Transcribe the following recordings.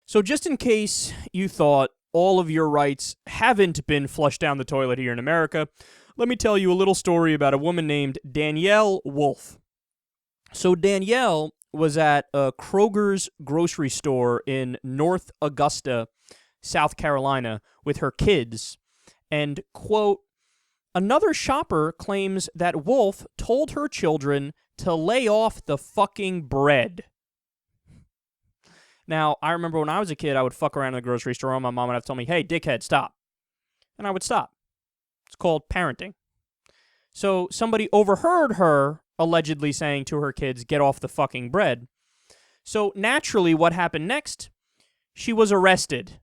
So just in case you thought all of your rights haven't been flushed down the toilet here in America, let me tell you a little story about a woman named Danielle Wolfe. So Danielle was at a Kroger's grocery store in North Augusta, South Carolina, with her kids, and, quote, another shopper claims that Wolfe told her children to lay off the fucking bread. Now, I remember when I was a kid, I would fuck around in the grocery store, and my mom would have to tell me, hey, dickhead, stop. And I would stop. It's called parenting. So somebody overheard her allegedly saying to her kids, get off the fucking bread. So naturally, what happened next? She was arrested.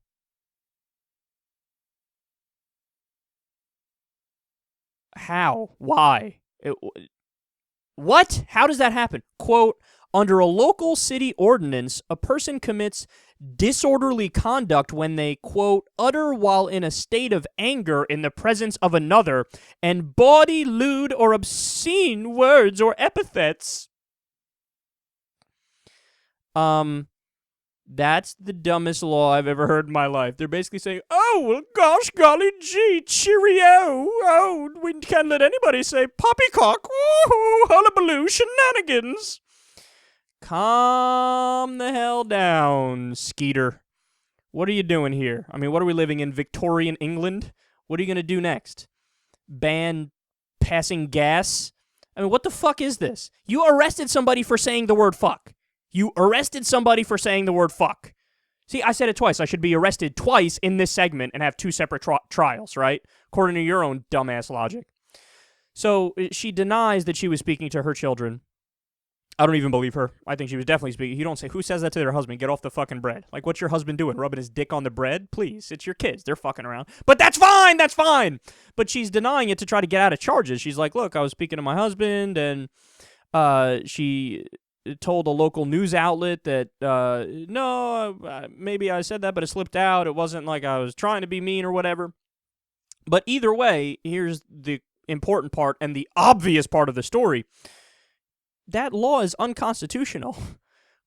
How? Why? What? How does that happen? Quote, under a local city ordinance, a person commits disorderly conduct when they, quote, utter while in a state of anger in the presence of another, and bawdy, lewd, or obscene words or epithets. That's the dumbest law I've ever heard in my life. They're basically saying, oh, well, gosh, golly gee, cheerio. Oh, we can't let anybody say poppycock. Woohoo, hullabaloo, shenanigans. Calm the hell down, Skeeter. What are you doing here? I mean, what are we living in, Victorian England? What are you going to do next? Ban passing gas? I mean, what the fuck is this? You arrested somebody for saying the word fuck. You arrested somebody for saying the word fuck. See, I said it twice. I should be arrested twice in this segment and have two separate trials, right? According to your own dumbass logic. So she denies that she was speaking to her children. I don't even believe her. I think she was definitely speaking. You don't say, who says that to their husband? Get off the fucking bread. Like, what's your husband doing? Rubbing his dick on the bread? Please, it's your kids. They're fucking around. But that's fine, that's fine. But she's denying it to try to get out of charges. She's like, look, I was speaking to my husband, and she told a local news outlet that, no, maybe I said that, but it slipped out. It wasn't like I was trying to be mean or whatever. But either way, here's the important part and the obvious part of the story. That law is unconstitutional.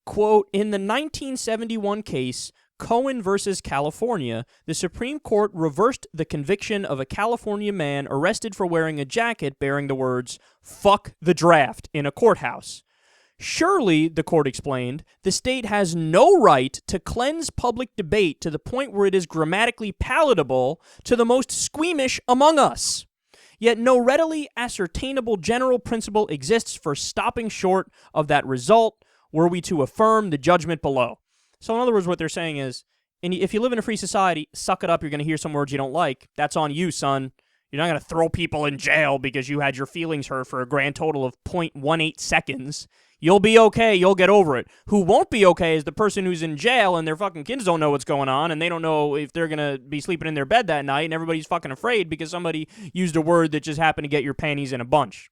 Quote, in the 1971 case, Cohen versus California, the Supreme Court reversed the conviction of a California man arrested for wearing a jacket bearing the words, fuck the draft, in a courthouse. Surely, the court explained, the state has no right to cleanse public debate to the point where it is grammatically palatable to the most squeamish among us. Yet no readily ascertainable general principle exists for stopping short of that result were we to affirm the judgment below. So in other words, what they're saying is, if you live in a free society, suck it up, you're going to hear some words you don't like. That's on you, son. You're not going to throw people in jail because you had your feelings hurt for a grand total of 0.18 seconds. You'll be okay. You'll get over it. Who won't be okay is the person who's in jail and their fucking kids don't know what's going on and they don't know if they're going to be sleeping in their bed that night and everybody's fucking afraid because somebody used a word that just happened to get your panties in a bunch.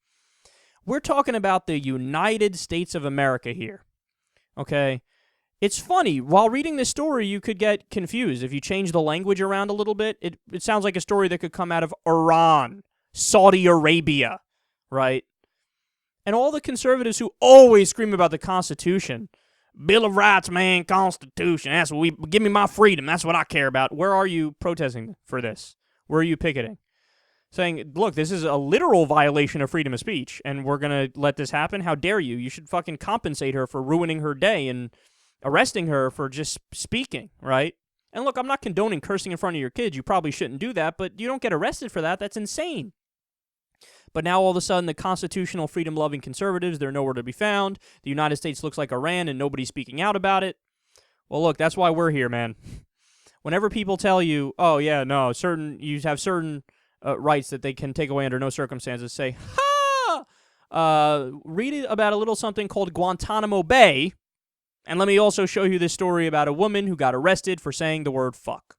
We're talking about the United States of America here. Okay? It's funny. While reading this story, you could get confused. If you change the language around a little bit, it sounds like a story that could come out of Iran, Saudi Arabia, right? And all the conservatives who always scream about the Constitution, Bill of Rights, man, Constitution, that's what give me my freedom, that's what I care about. Where are you protesting for this? Where are you picketing? Saying, look, this is a literal violation of freedom of speech, and we're going to let this happen? How dare you? You should fucking compensate her for ruining her day and arresting her for just speaking, right? And look, I'm not condoning cursing in front of your kids. You probably shouldn't do that, but you don't get arrested for that. That's insane. But now all of a sudden, the constitutional freedom-loving conservatives, they're nowhere to be found. The United States looks like Iran, and nobody's speaking out about it. Well, look, that's why we're here, man. Whenever people tell you, oh, yeah, no, you have certain rights that they can take away under no circumstances, say, ha! Read about a little something called Guantanamo Bay, and let me also show you this story about a woman who got arrested for saying the word fuck.